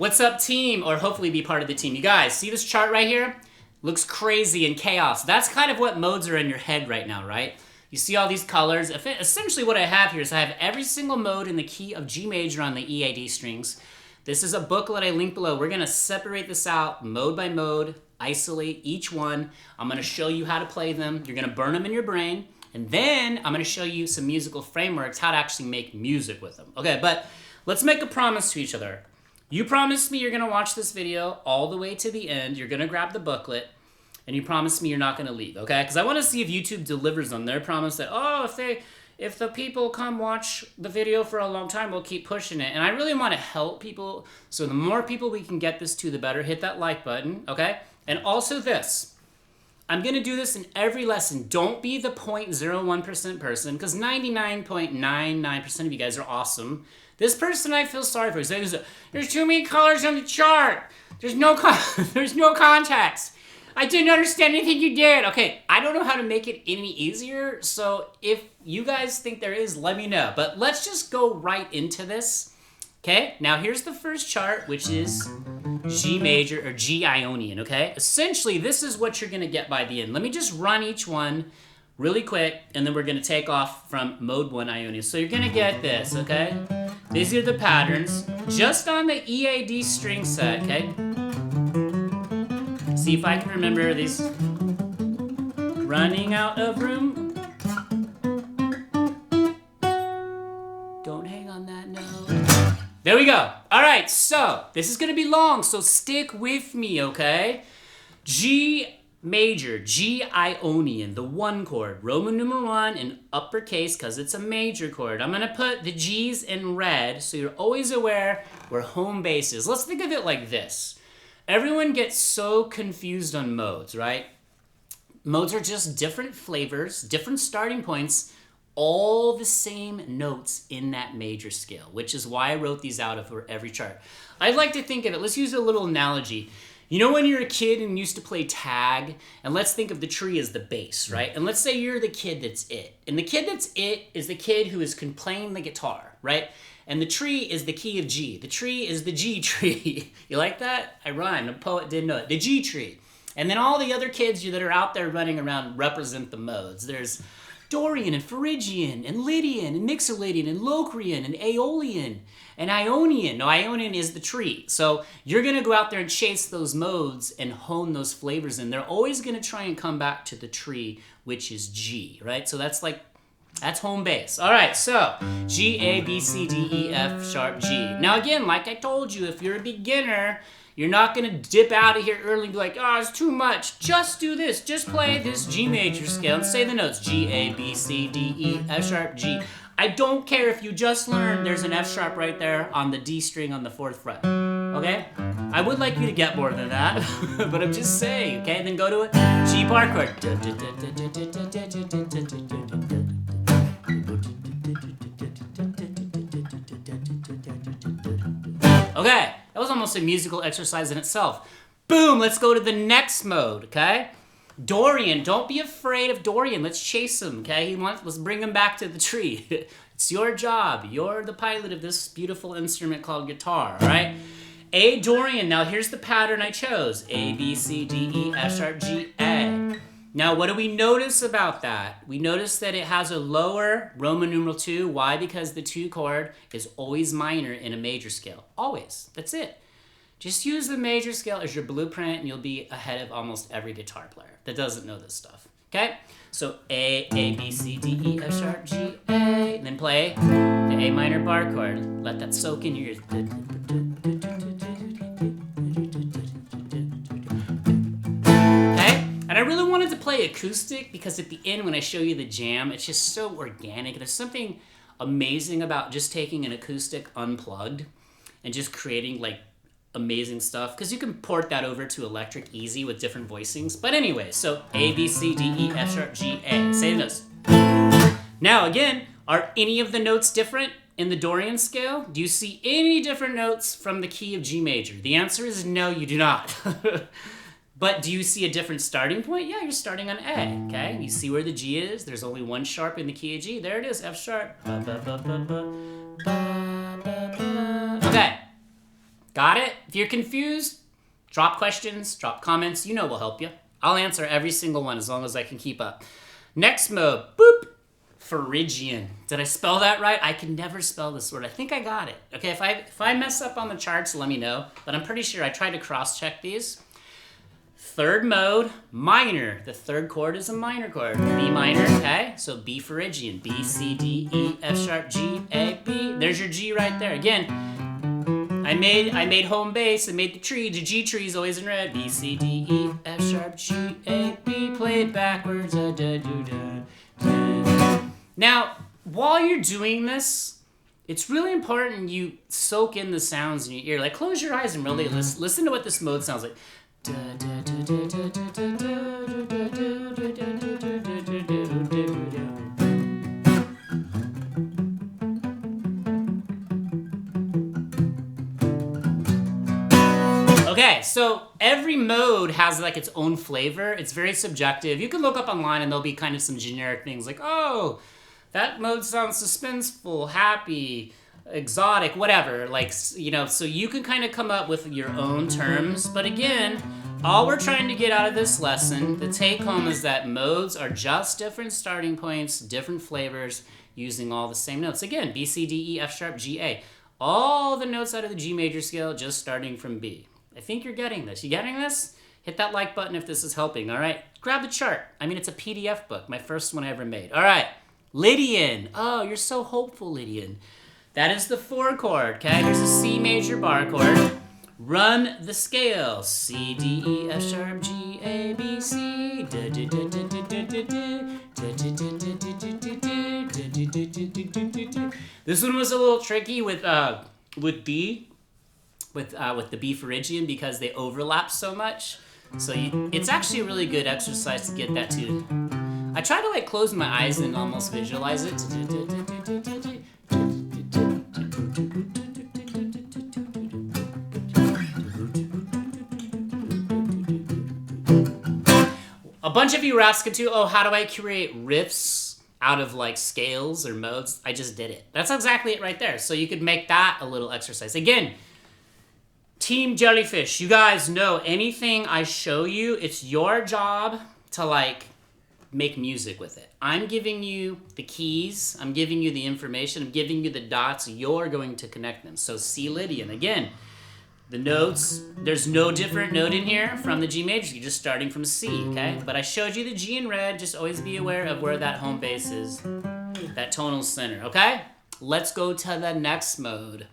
What's up, team? Or hopefully be part of the team. You guys, see this chart right here? Looks crazy and chaos. That's kind of what modes are in your head right now, right? You see all these colors. Essentially what I have here is I have every single mode in the key of G major on the EAD strings. This is a booklet I linked below. We're gonna separate this out mode by mode, isolate each one. I'm gonna show you how to play them. You're gonna burn them in your brain. And then I'm gonna show you some musical frameworks, how to actually make music with them. Okay, but let's make a promise to each other. You promise me you're gonna watch this video all the way to the end. You're gonna grab the booklet, and you promise me you're not gonna leave, okay? Because I wanna see if YouTube delivers on their promise that, oh, if the people come watch the video for a long time, we'll keep pushing it. And I really wanna help people, so the more people we can get this to, the better. Hit that like button, okay? And also this, I'm gonna do this in every lesson. Don't be the 0.01% person, because 99.99% of you guys are awesome. This person I feel sorry for. He says, there's too many colors on the chart. There's no context. I didn't understand anything you did. Okay, I don't know how to make it any easier, so if you guys think there is, let me know. But let's just go right into this. Okay, now here's the first chart, which is G major or G Ionian, okay? Essentially, this is what you're gonna get by the end. Let me just run each one really quick, and then we're gonna take off from mode 1 Ionian. So you're gonna get this, okay? These are the patterns, just on the EAD string set, okay? See if I can remember these. Running out of room. Don't hang on that note. There we go. All right, so this is gonna be long, so stick with me, okay? G major, G Ionian, the 1 chord, Roman numeral 1 in uppercase because it's a major chord. I'm gonna put the G's in red so you're always aware where home base is. Let's think of it like this. Everyone gets so confused on modes, right? Modes are just different flavors, different starting points, all the same notes in that major scale, which is why I wrote these out for every chart. I'd like to think of it, let's use a little analogy. You know when you're a kid and used to play tag, and let's think of the tree as the base, right? And let's say you're the kid that's it. And the kid that's it is the kid who is playing the guitar, right? And the tree is the key of G. The tree is the G tree. You like that? I rhymed, a poet didn't know it. The G tree. And then all the other kids that are out there running around represent the modes. There's Dorian and Phrygian and Lydian and Mixolydian and Locrian and Aeolian and Ionian. No, Ionian is the tree. So you're gonna go out there and chase those modes and hone those flavors in. They're always gonna try and come back to the tree, which is G, right? So that's home base. All right, so G, A, B, C, D, E, F, sharp, G. Now again, like I told you, if you're a beginner, you're not gonna dip out of here early and be like, oh, it's too much. Just do this, just play this G major scale and say the notes. G, A, B, C, D, E, F sharp, G. I don't care if you just learned there's an F sharp right there on the D string on the 4th fret, okay? I would like you to get more than that, but I'm just saying, okay? Then go to a G bar chord. Okay, that was almost a musical exercise in itself. Boom, let's go to the next mode, okay? Dorian, don't be afraid of Dorian. Let's chase him, okay? Let's bring him back to the tree. It's your job. You're the pilot of this beautiful instrument called guitar, all right? A, Dorian. Now here's the pattern I chose. A, B, C, D, E, F sharp, G, A. Now what do we notice about that? We notice that it has a lower Roman numeral 2. Why? Because the 2 chord is always minor in a major scale. Always. That's it. Just use the major scale as your blueprint and you'll be ahead of almost every guitar player that doesn't know this stuff. Okay? So A, B, C, D, E, F sharp, G, A. And then play the A minor bar chord. Let that soak in your ears. And I really wanted to play acoustic because at the end when I show you the jam, it's just so organic. There's something amazing about just taking an acoustic unplugged and just creating like amazing stuff because you can port that over to electric easy with different voicings. But anyway, so A, B, C, D, E, F sharp, G, A. Say those. Now again, are any of the notes different in the Dorian scale? Do you see any different notes from the key of G major? The answer is no, you do not. But do you see a different starting point? Yeah, you're starting on A, okay? You see where the G is? There's only 1 sharp in the key of G. There it is, F sharp. Okay, Got it? If you're confused, drop questions, drop comments. You know we'll help you. I'll answer every single one as long as I can keep up. Next mode, boop. Phrygian. Did I spell that right? I can never spell this word. I think I got it. Okay, if I mess up on the charts, let me know. But I'm pretty sure I tried to cross-check these. Third mode, minor. The third chord is a minor chord. B minor, okay? So B Phrygian. B, C, D, E, F sharp, G, A, B. There's your G right there. Again, I made home base. I made the tree. The G tree is always in red. B, C, D, E, F sharp, G, A, B. Play it backwards. Da, da, da, da, da. Now, while you're doing this, it's really important you soak in the sounds in your ear. Like, close your eyes and really listen to what this mode sounds like. Okay, so every mode has like its own flavor. It's very subjective. You can look up online and there'll be kind of some generic things like, oh, that mode sounds suspenseful, happy, exotic, whatever. Like, you know, so you can kind of come up with your own terms. But again, all we're trying to get out of this lesson, the take home, is that modes are just different starting points, different flavors, using all the same notes. Again, B, C, D, E, F sharp, G, A. All the notes out of the G major scale, just starting from B. I think you're getting this. You getting this? Hit that like button if this is helping, all right? Grab the chart. I mean, it's a PDF book, my first one I ever made. All right, Lydian. Oh, you're so hopeful, Lydian. That is the 4 chord, okay? Here's a C major bar chord. Run the scale. C, D, E, F sharp, G, A, B, C. This one was a little tricky with B. With the B Phrygian because they overlap so much. So it's actually a really good exercise to get that too. I try to like close my eyes and almost visualize it. A bunch of you were asking too, oh, how do I create riffs out of like scales or modes? I just did it. That's exactly it right there. So you could make that a little exercise. Again, Team Jellyfish, you guys know anything I show you, it's your job to like make music with it. I'm giving you the keys, I'm giving you the information, I'm giving you the dots, you're going to connect them. So C Lydian, again, the notes, there's no different note in here from the G major, you're just starting from C, okay? But I showed you the G in red, just always be aware of where that home base is, that tonal center, okay? Let's go to the next mode.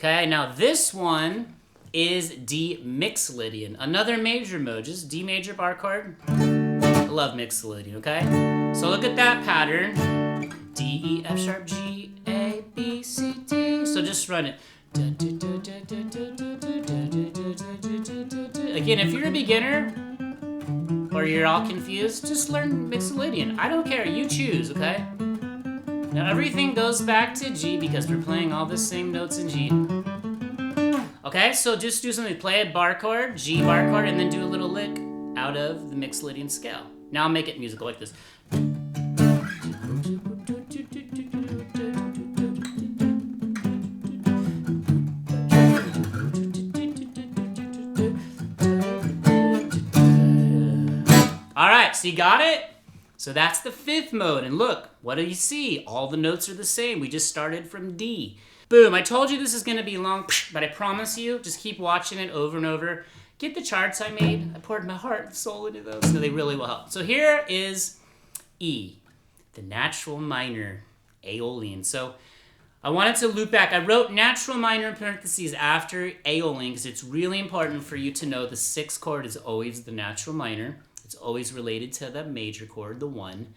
Okay, now this one is D Mixolydian, another major mode, just D major bar chord. I love Mixolydian, okay? So look at that pattern. D, E, F sharp, G, A, B, C, D. So just run it. Again, if you're a beginner or you're all confused, just learn Mixolydian. I don't care, you choose, okay? Now everything goes back to G because we're playing all the same notes in G. Okay, so just do something, play a bar chord, G bar chord, and then do a little lick out of the Mixolydian scale. Now I'll make it musical like this. All right, so you got it? So that's the 5th mode, and look, what do you see? All the notes are the same. We just started from D. Boom, I told you this is gonna be long, but I promise you, just keep watching it over and over. Get the charts I made. I poured my heart and soul into those, so they really will help. So here is E, the natural minor, Aeolian. So I wanted to loop back. I wrote natural minor in parentheses after Aeolian because it's really important for you to know the 6th chord is always the natural minor. It's always related to the major chord, the 1.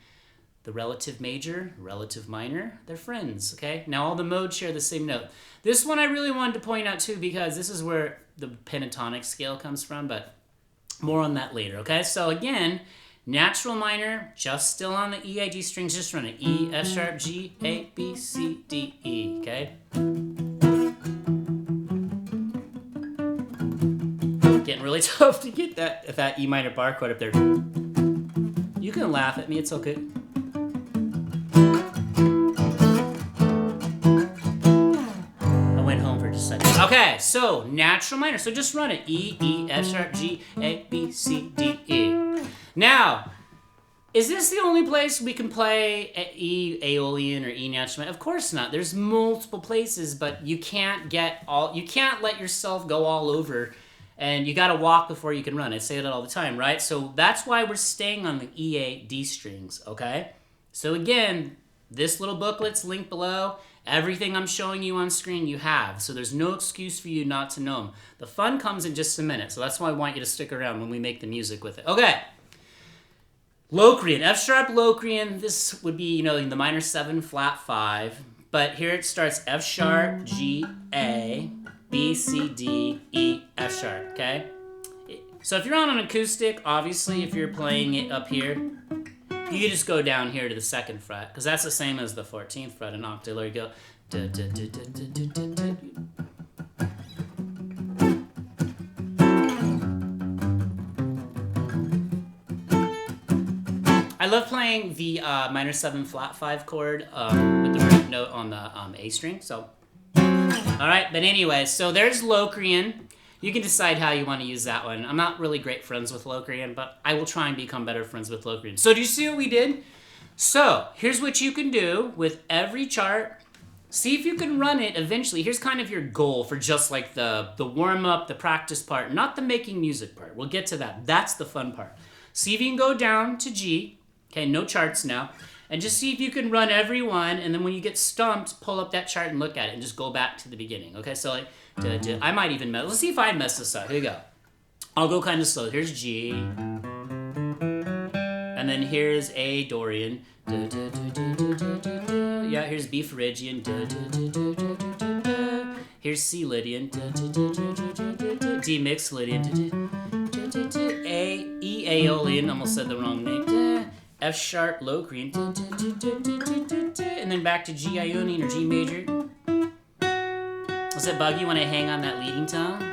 The relative major, relative minor, they're friends, okay? Now all the modes share the same note. This one I really wanted to point out too because this is where the pentatonic scale comes from, but more on that later, okay? So again, natural minor, just still on the E, A, G strings, just run it. E, F sharp, G, A, B, C, D, E, okay? Getting really tough to get that E minor bar chord up there. You can laugh at me, it's okay. Okay, so natural minor. So just run it. E, E, F sharp, G, A, B, C, D, E. Now, is this the only place we can play E Aeolian or E natural minor? Of course not. There's multiple places, but you can't let yourself go all over, and you gotta walk before you can run. I say that all the time, right? So that's why we're staying on the E, A, D strings, okay? So again, this little booklet's linked below. Everything I'm showing you on screen you have, so there's no excuse for you not to know them. The fun comes in just a minute, so that's why I want you to stick around when we make the music with it. Okay. Locrian, F sharp Locrian, this would be, the minor 7, flat 5, but here it starts F sharp, G, A, B, C, D, E, F sharp, okay? So if you're on an acoustic, obviously if you're playing it up here, you can just go down here to the 2nd fret, because that's the same as the 14th fret in octave. You go. I love playing the minor 7 flat 5 chord with the root note on the A string. So, all right. But anyway, so there's Locrian. You can decide how you want to use that one. I'm not really great friends with Locrian, but I will try and become better friends with Locrian. So do you see what we did? So here's what you can do with every chart. See if you can run it eventually. Here's kind of your goal for just like the warm-up, the practice part, not the making music part. We'll get to that. That's the fun part. See if you can go down to G. Okay, no charts now. And just see if you can run every one, and then when you get stumped, pull up that chart and look at it, and just go back to the beginning. Okay, so like, I might even mess. Let's see if I mess this up. Here you go. I'll go kind of slow. Here's G. And then here's A, Dorian. Yeah, here's B, Phrygian. Here's C, Lydian. D, Mixolydian. A, E, Aeolian. Almost said the wrong name. F sharp, Locrian. And then back to G, Ionian or G major. Does it bug you when I hang on that leading tone?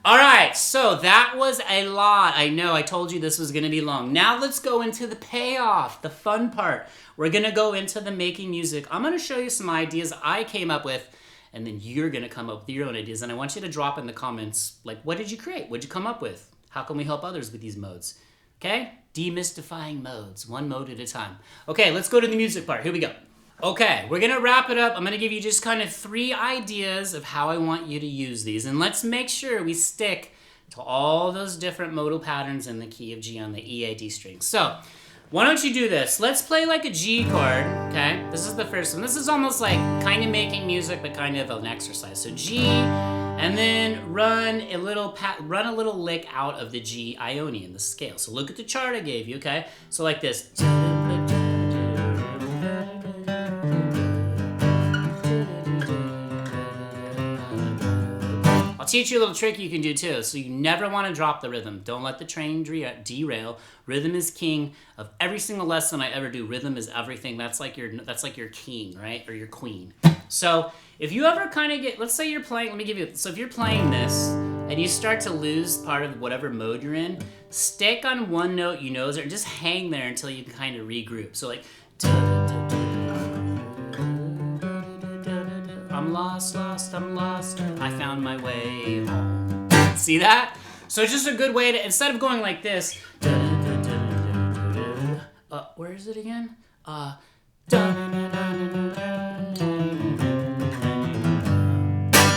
Alright, so that was a lot. I know, I told you this was going to be long. Now let's go into the payoff, the fun part. We're going to go into the making music. I'm going to show you some ideas I came up with, and then you're going to come up with your own ideas. And I want you to drop in the comments, like, what did you create? What did you come up with? How can we help others with these modes? Okay? Demystifying modes, one mode at a time. Okay, let's go to the music part. Here we go. Okay, we're going to wrap it up. I'm going to give you just kind of 3 ideas of how I want you to use these. And let's make sure we stick to all those different modal patterns in the key of G on the E, A, D string. So, why don't you do this? Let's play like a G chord, okay? This is the first one. This is almost like kind of making music, but kind of an exercise. So G, and then run a little lick out of the G Ionian, the scale. So look at the chart I gave you, okay? So like this. I'll teach you a little trick you can do too. So you never want to drop the rhythm. Don't let the train derail. Rhythm is king of every single lesson I ever do. Rhythm is everything. That's like your king, right? Or your queen. So if you ever kind of let's say you're playing, so if you're playing this and you start to lose part of whatever mode you're in, stick on one note you know, or just hang there until you can kind of regroup. So like, I'm lost, I'm lost, I found my way home. See that? So it's just a good way to, instead of going like this, where is it again?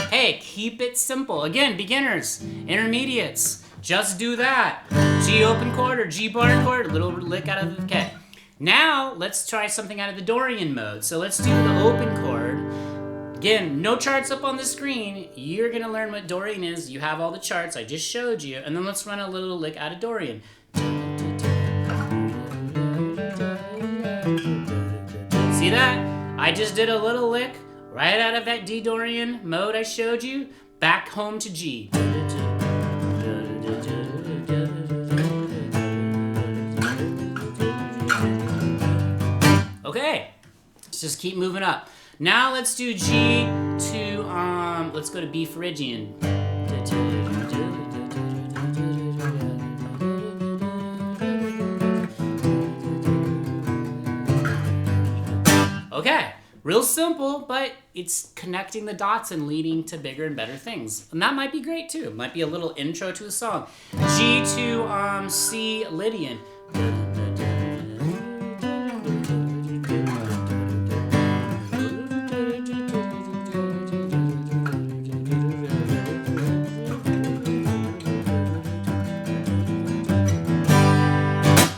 Hey, keep it simple. Again, beginners, intermediates, just do that. G open chord or G bar chord, a little lick out of the, okay. Now, let's try something out of the Dorian mode. So let's do the open chord. Again, no charts up on the screen. You're gonna learn what Dorian is. You have all the charts I just showed you. And then let's run a little lick out of Dorian. See that? I just did a little lick right out of that D Dorian mode I showed you, back home to G. Okay, let's just keep moving up. Now let's do G to, let's go to B Phrygian. Okay, Real simple, but it's connecting the dots and leading to bigger and better things. And that might be great too. It might be a little intro to a song. G to C Lydian.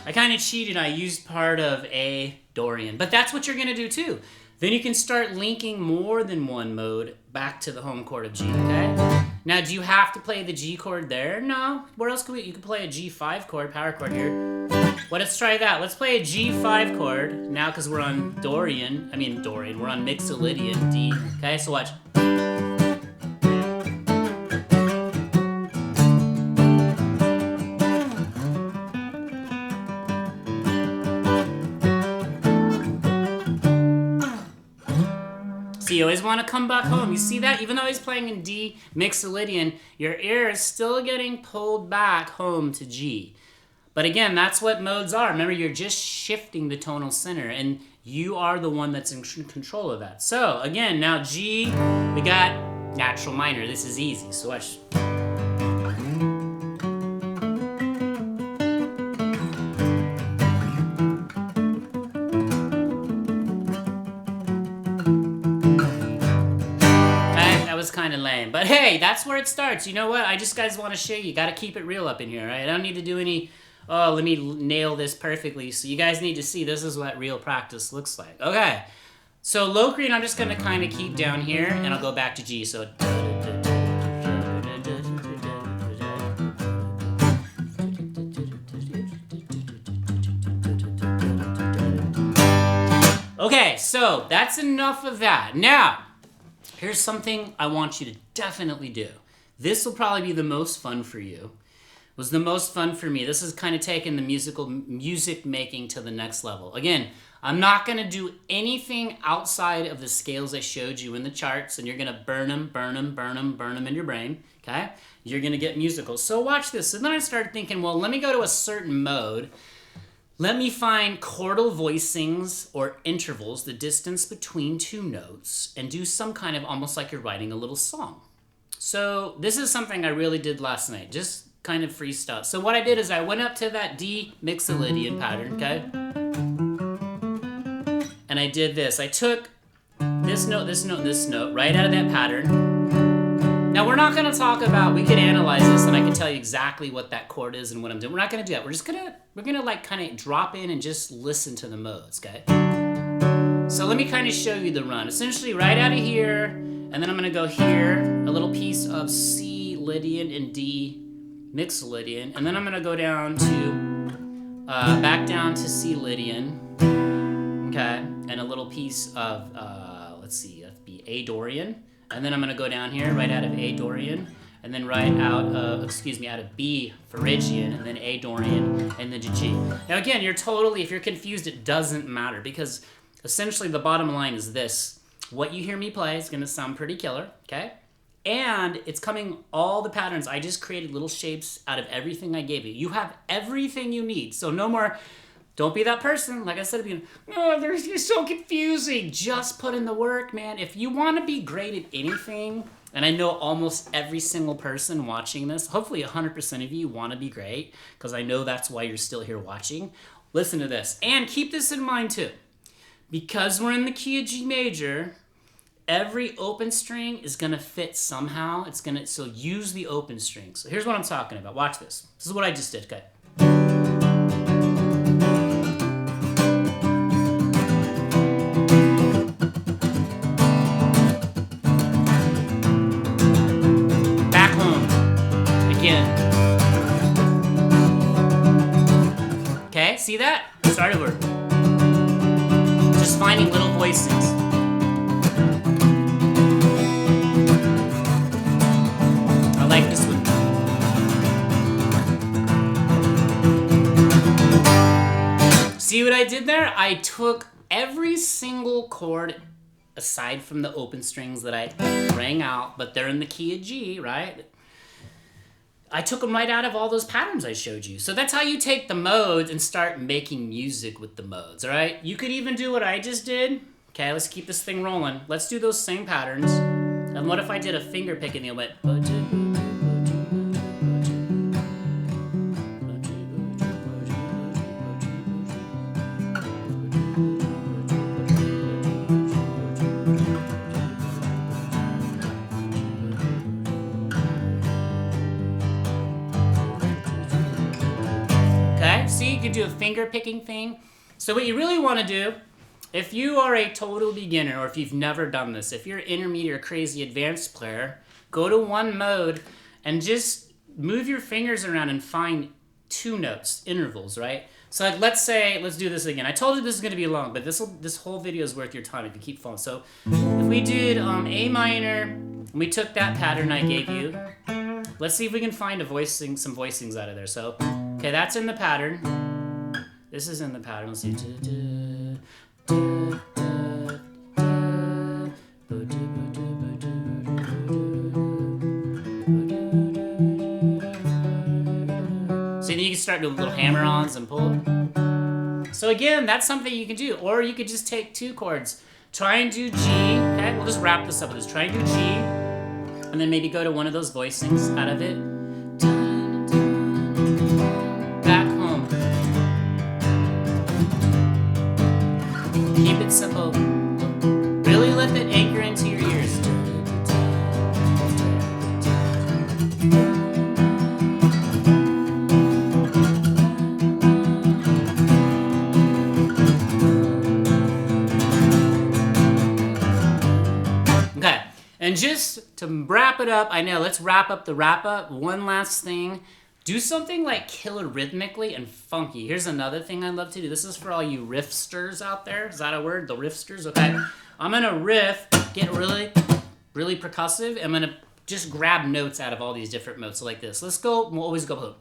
I kind of cheated. I used part of a Dorian, but that's what you're going to do too. Then you can start linking more than one mode back to the home chord of G, okay? Now, do you have to play the G chord there? No. Where else can you can play a G5 chord, power chord here. Well, let's try that. Let's play a G5 chord now because we're on Dorian. We're on Mixolydian D. Okay, so watch. So you always want to come back home. You see that? Even though he's playing in D Mixolydian, your ear is still getting pulled back home to G. But again, that's what modes are. Remember, you're just shifting the tonal center, and you are the one that's in control of that. So again, now G, we got natural minor. This is easy. So watch. Kind of lame, but hey, that's where it starts. You know what? I just guys want to show you. Got to keep it real up in here, right? I don't need to do any, oh, let me nail this perfectly. So you guys need to see this is what real practice looks like. Okay, so Locrian, I'm just going to kind of keep down here, and I'll go back to G. So okay, so that's enough of that. Now, here's something I want you to definitely do. This will probably be the most fun for you. It was the most fun for me. This is kind of taking the music making to the next level. Again, I'm not going to do anything outside of the scales I showed you in the charts, and you're going to burn them in your brain, okay? You're going to get musical. So watch this. And then I started thinking, well, let me go to a certain mode. Let me find chordal voicings or intervals, the distance between two notes, and do some kind of almost like you're writing a little song. So this is something I really did last night, just kind of freestyle. So what I did is I went up to that D Mixolydian pattern, okay? And I did this. I took this note, this note, this note right out of that pattern. Now, we're not going to talk about, we could analyze this and I can tell you exactly what that chord is and what I'm doing. We're not going to do that. We're going to like kind of drop in and just listen to the modes, okay? So let me kind of show you the run. Essentially right out of here, and then I'm going to go here, a little piece of C Lydian and D Mixolydian, and then I'm going to go down to, back down to C Lydian, okay? And a little piece of, let's see, that'd be A Dorian. And then I'm going to go down here, right out of A Dorian, and then right out of B Phrygian, and then A Dorian, and then to G. Now again, if you're confused, it doesn't matter, because essentially the bottom line is this. What you hear me play is going to sound pretty killer, okay? And it's coming, all the patterns, I just created little shapes out of everything I gave you. You have everything you need, so no more. Don't be that person, like I said at the beginning, oh, you're so confusing. Just put in the work, man. If you want to be great at anything, and I know almost every single person watching this, hopefully 100% of you want to be great, because I know that's why you're still here watching. Listen to this, and keep this in mind too. Because we're in the key of G major, every open string is going to fit somehow. So use the open string. So here's what I'm talking about. Watch this. This is what I just did, okay? Okay, see that? Start over. Just finding little voicings. I like this one. See what I did there? I took every single chord aside from the open strings that I rang out, but they're in the key of G, right? I took them right out of all those patterns I showed you. So that's how you take the modes and start making music with the modes, all right? You could even do what I just did. Okay, let's keep this thing rolling. Let's do those same patterns. And what if I did a finger pick and it went... Okay, see, you can do a finger picking thing. So what you really want to do, if you are a total beginner or if you've never done this, if you're an intermediate or crazy advanced player, go to one mode and just move your fingers around and find 2 notes, intervals, right? So like, let's do this again. I told you this is going to be long, but this whole video is worth your time if you keep following. So if we did A minor, and we took that pattern I gave you, let's see if we can find some voicings out of there. So, okay, that's in the pattern. This is in the pattern. Let's see. So then you can start doing little hammer-ons and pull. So again, that's something you can do. Or you could just take 2 chords. Try and do G. Okay, we'll just wrap this up with this. Try and do G. And then maybe go to one of those voicings out of it. Back home. Keep it simple. Really let that anchor into your ears. Okay, and just to wrap it up, I know, let's wrap up the wrap-up. One last thing. Do something like killer rhythmically and funky. Here's another thing I love to do. This is for all you riffsters out there. Is that a word? The riffsters? Okay. I'm going to riff, get really, really percussive. I'm going to just grab notes out of all these different modes. So like this. Let's go. We'll always go boom.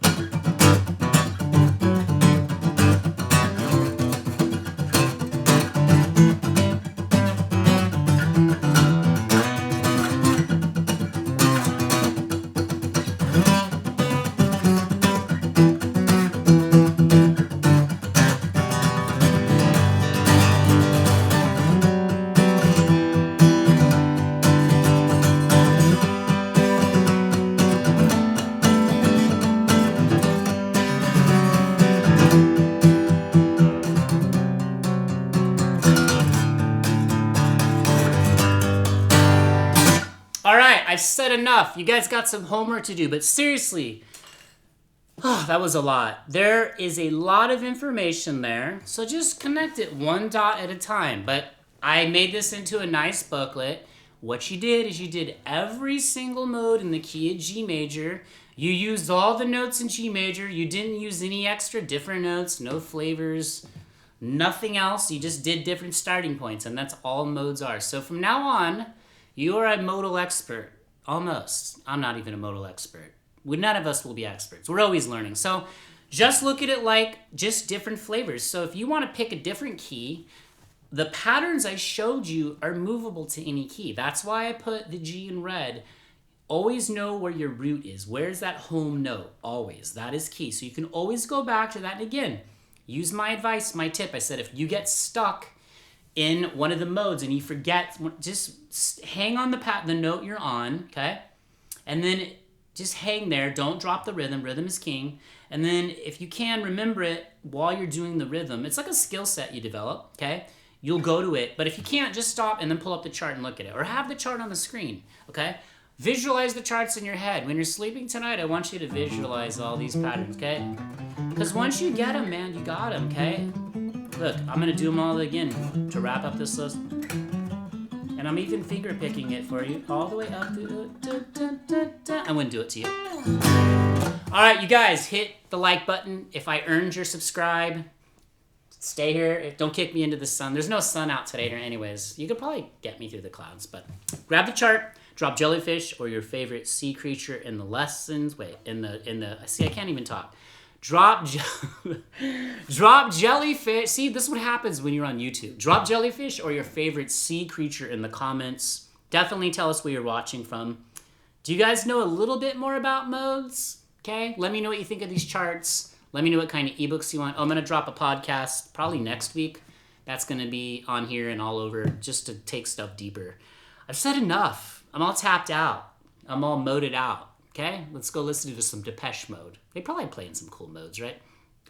I've said enough. You guys got some homework to do, but seriously, that was a lot. There is a lot of information there, so just connect it one dot at a time. But I made this into a nice booklet. What you did is you did every single mode in the key of G major. You used all the notes in G major. You didn't use any extra different notes, no flavors, nothing else. You just did different starting points, and that's all modes are. So from now on, you are a modal expert. Almost. I'm not even a modal expert. None of us will be experts. We're always learning. So just look at it like just different flavors. So if you want to pick a different key, the patterns I showed you are movable to any key. That's why I put the G in red. Always know where your root is. Where's that home note? Always. That is key. So you can always go back to that. And again, use my advice, my tip. I said if you get stuck in one of the modes and you forget, just hang on the note you're on, okay? And then just hang there. Don't drop the rhythm. Rhythm is king. And then if you can, remember it while you're doing the rhythm. It's like a skill set you develop, okay? You'll go to it. But if you can't, just stop and then pull up the chart and look at it. Or have the chart on the screen, okay? Visualize the charts in your head. When you're sleeping tonight, I want you to visualize all these patterns, okay? Because once you get them, man, you got them, okay? Look, I'm going to do them all again to wrap up this list. And I'm even finger picking it for you all the way up to I wouldn't do it to you. All right, you guys, hit the like button. If I earned your subscribe, stay here. Don't kick me into the sun. There's no sun out today anyways. You could probably get me through the clouds, but grab the chart, drop jellyfish or your favorite sea creature in the lessons. Wait, see, I can't even talk. Drop jellyfish. See, this is what happens when you're on YouTube. Drop jellyfish or your favorite sea creature in the comments. Definitely tell us where you're watching from. Do you guys know a little bit more about modes? Okay, let me know what you think of these charts. Let me know what kind of ebooks you want. Oh, I'm going to drop a podcast probably next week That's going to be on here and all over just to take stuff deeper. I've said enough. I'm all tapped out. I'm all moded out. Okay? Let's go listen to some Depeche Mode. They probably playing some cool modes, right?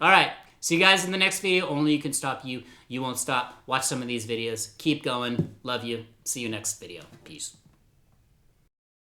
All right. See you guys in the next video. Only you can stop you. You won't stop. Watch some of these videos. Keep going. Love you. See you next video. Peace.